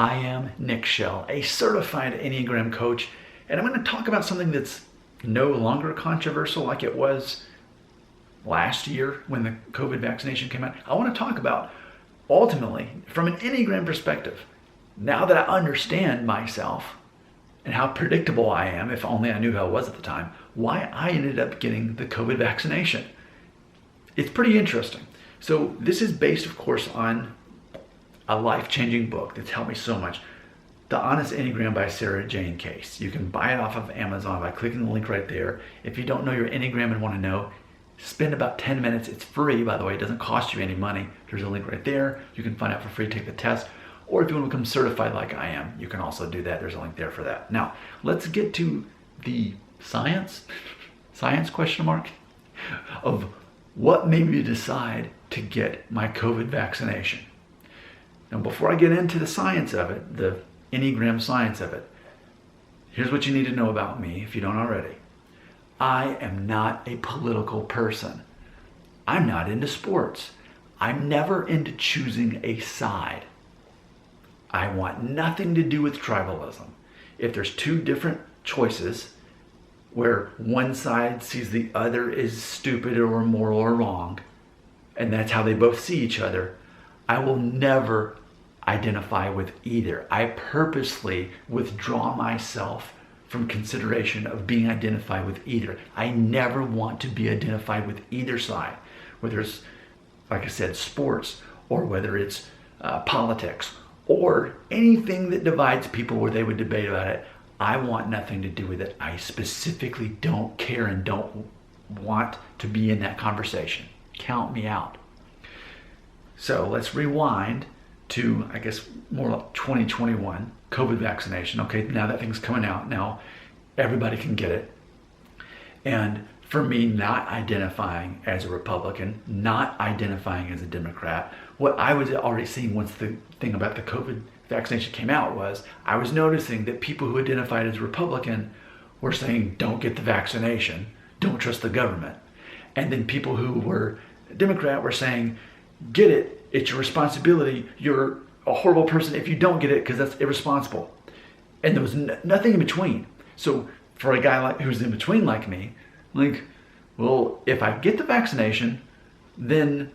I am Nick Shell, a certified Enneagram coach, and I'm going to talk about something that's no longer controversial like it was last year when the COVID vaccination came out. I want to talk about, ultimately, from an Enneagram perspective, now that I understand myself and how predictable I am, if only I knew how I was at the time, why I ended up getting the COVID vaccination. It's pretty interesting. So this is based, of course, on a life-changing book that's helped me so much. The Honest Enneagram by Sarah Jane Case. You can buy it off of Amazon by clicking the link right there. If you don't know your Enneagram and want to know, spend about 10 minutes. It's free, by the way. It doesn't cost you any money. There's a link right there. You can find out for free, take the test. Or if you want to become certified like I am, you can also do that. There's a link there for that. Now, let's get to the science question mark, of what made me decide to get my COVID vaccination. Now, before I get into the science of it, the Enneagram science of it, here's what you need to know about me if you don't already. I am not a political person. I'm not into sports. I'm never into choosing a side. I want nothing to do with tribalism. If there's two different choices where one side sees the other is stupid or immoral or wrong, and that's how they both see each other, I will never identify with either. I purposely withdraw myself from consideration of being identified with either. I never want to be identified with either side, whether it's, like I said, sports, or whether it's politics, or anything that divides people where they would debate about it. I want nothing to do with it. I specifically don't care and don't want to be in that conversation. Count me out. So let's rewind to, I guess, more like 2021, COVID vaccination. Okay, now that thing's coming out. Now everybody can get it. And for me, not identifying as a Republican, not identifying as a Democrat, what I was already seeing once the thing about the COVID vaccination came out was, I was noticing that people who identified as Republican were saying, don't get the vaccination, don't trust the government. And then people who were Democrat were saying, get it, it's your responsibility, you're a horrible person if you don't get it because that's irresponsible. And there was nothing in between. So for a guy like who's in between like me, like, well, if I get the vaccination, then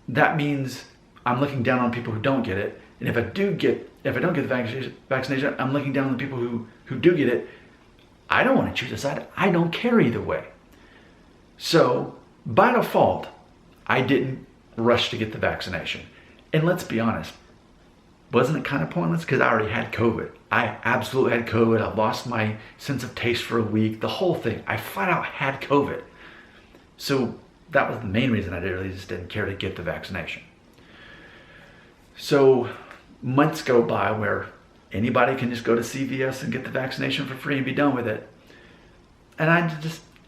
that means I'm looking down on people who don't get it. And if I don't get the vaccination, I'm looking down on the people who do get it. I don't want to choose a side. I don't care either way. So by default, I didn't rush to get the vaccination. And let's be honest, wasn't it kind of pointless? Because I already had COVID. I absolutely had COVID. I lost my sense of taste for a week. The whole thing. I flat out had COVID. So that was the main reason I really just didn't care to get the vaccination. So months go by where anybody can just go to CVS and get the vaccination for free and be done with it. And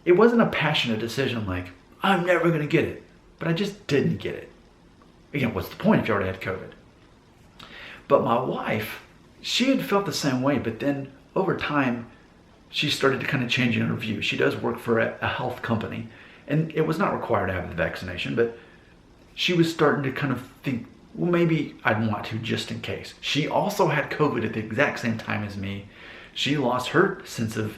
it wasn't a passionate decision like, I'm never going to get it. But I just didn't get it. Again, what's the point if you already had COVID? But my wife, she had felt the same way, but then over time, she started to kind of change in her view. She does work for a health company, and it was not required to have the vaccination, but she was starting to kind of think, well, maybe I'd want to just in case. She also had COVID at the exact same time as me. She lost her sense of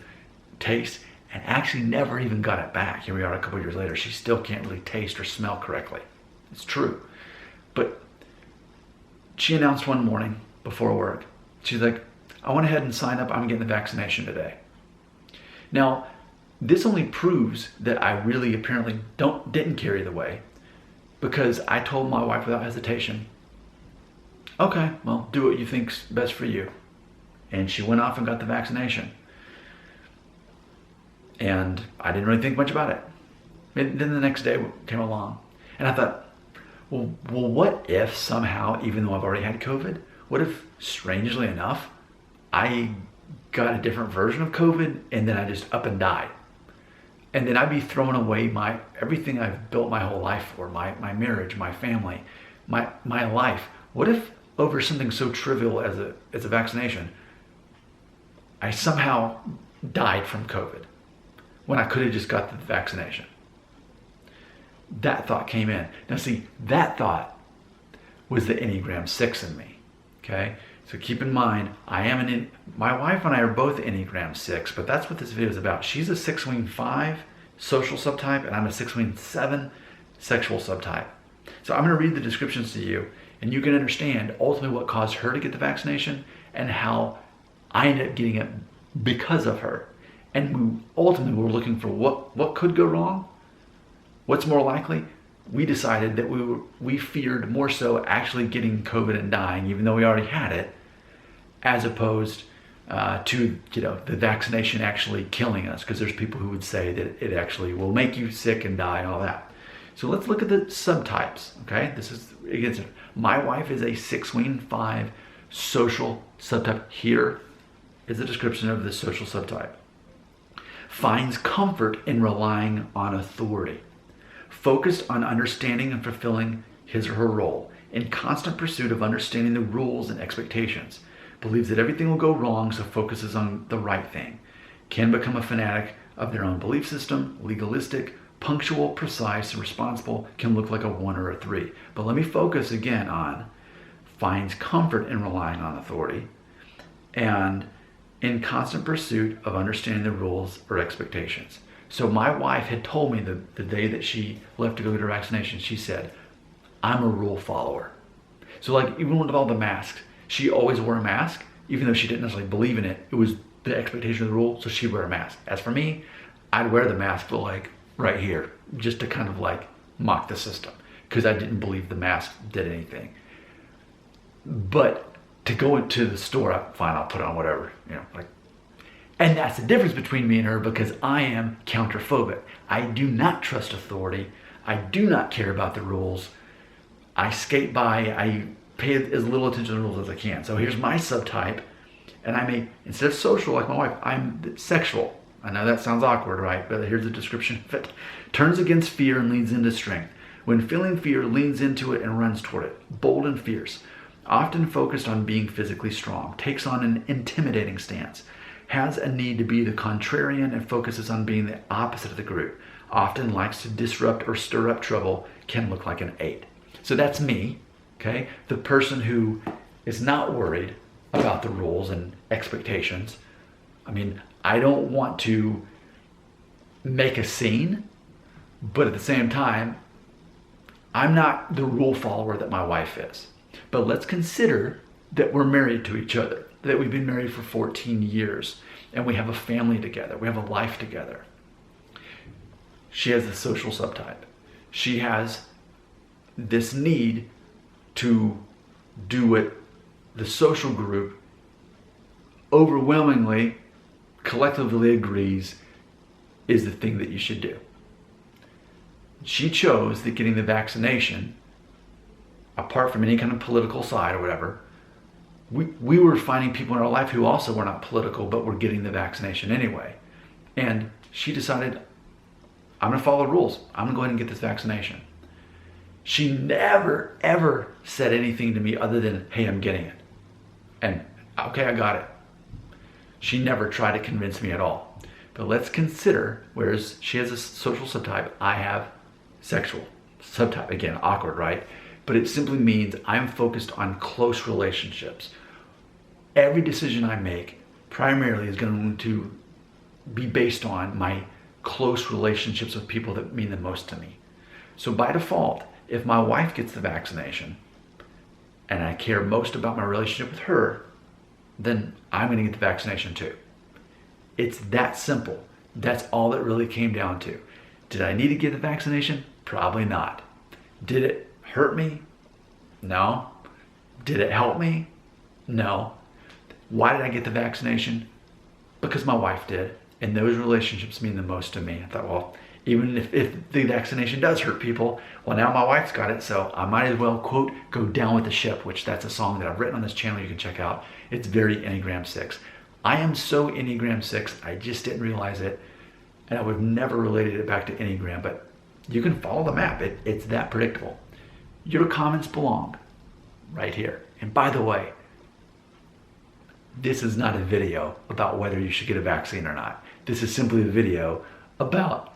taste and actually never even got it back. Here we are a couple years later. She still can't really taste or smell correctly. It's true. But she announced one morning before work, she's like, I went ahead and signed up. I'm getting the vaccination today. Now, this only proves that I really apparently didn't carry the way, because I told my wife without hesitation, okay, well, do what you think's best for you. And she went off and got the vaccination. And I didn't really think much about it. And then the next day came along, and I thought, well, what if somehow, even though I've already had COVID, what if, strangely enough, I got a different version of COVID and then I just up and died? And then I'd be throwing away everything I've built my whole life for, my marriage, my family, my life. What if over something so trivial as a vaccination, I somehow died from COVID when I could have just got the vaccination? That thought came in. Now see, that thought was the Enneagram 6 in me, okay? So keep in mind, my wife and I are both Enneagram 6, but that's what this video is about. She's a 6-wing 5 social subtype, and I'm a 6-wing 7 sexual subtype. So I'm going to read the descriptions to you, and you can understand ultimately what caused her to get the vaccination and how I ended up getting it because of her. And ultimately we're looking for what could go wrong, what's more likely. We decided that we feared more so actually getting COVID and dying, even though we already had it, as opposed to the vaccination actually killing us, because there's people who would say that it actually will make you sick and die and all that. So let's look at the subtypes. Okay, this is again, my wife is a 6-wing 5 social subtype. Here is the description of the social subtype. Finds comfort in relying on authority. Focused on understanding and fulfilling his or her role. In constant pursuit of understanding the rules and expectations. Believes that everything will go wrong, so focuses on the right thing. Can become a fanatic of their own belief system. Legalistic, punctual, precise, and responsible. Can look like a 1 or a 3. But let me focus again on finds comfort in relying on authority. And in constant pursuit of understanding the rules or expectations. So my wife had told me the day that she left to go get her vaccination, she said, I'm a rule follower. So like even with all the masks, she always wore a mask, even though she didn't necessarily believe in it. It was the expectation of the rule, so she'd wear a mask. As for me, I'd wear the mask for like right here, just to kind of like mock the system, because I didn't believe the mask did anything. But to go into the store, fine, I'll put on whatever, and that's the difference between me and her, because I am counterphobic. I do not trust authority. I do not care about the rules. I skate by, I pay as little attention to the rules as I can. So here's my subtype, and instead of social like my wife, I'm sexual. I know that sounds awkward, right? But here's the description of it. Turns against fear and leans into strength. When feeling fear, leans into it and runs toward it. Bold and fierce. Often focused on being physically strong. Takes on an intimidating stance. Has a need to be the contrarian and focuses on being the opposite of the group. Often likes to disrupt or stir up trouble. Can look like an 8. So that's me, okay? The person who is not worried about the rules and expectations. I don't want to make a scene, but at the same time, I'm not the rule follower that my wife is. But let's consider that we're married to each other, that we've been married for 14 years, and we have a family together, we have a life together. She has a social subtype. She has this need to do what the social group overwhelmingly, collectively agrees is the thing that you should do. She chose that getting the vaccination, apart from any kind of political side or whatever, we were finding people in our life who also were not political but were getting the vaccination anyway. And she decided, I'm going to follow the rules. I'm going to go ahead and get this vaccination. She never, ever said anything to me other than, hey, I'm getting it. And okay, I got it. She never tried to convince me at all. But let's consider, whereas she has a social subtype, I have sexual subtype. Again, awkward, right? But it simply means I'm focused on close relationships. Every decision I make primarily is going to be based on my close relationships with people that mean the most to me. So by default, if my wife gets the vaccination and I care most about my relationship with her, then I'm going to get the vaccination too. It's that simple. That's all it really came down to. Did I need to get the vaccination? Probably not. Did it hurt me? No. Did it help me? No. Why did I get the vaccination? Because my wife did. And those relationships mean the most to me. I thought, well, even if the vaccination does hurt people, well, now my wife's got it, so I might as well, quote, go down with the ship, which that's a song that I've written on this channel you can check out. It's very Enneagram 6. I am so Enneagram 6, I just didn't realize it, and I would have never related it back to Enneagram, but you can follow the map. It's that predictable. Your comments belong right here. And by the way, this is not a video about whether you should get a vaccine or not. This is simply a video about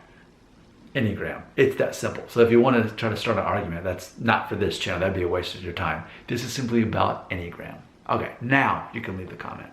Enneagram. It's that simple. So if you want to try to start an argument, that's not for this channel. That'd be a waste of your time. This is simply about Enneagram. Okay, now you can leave the comment.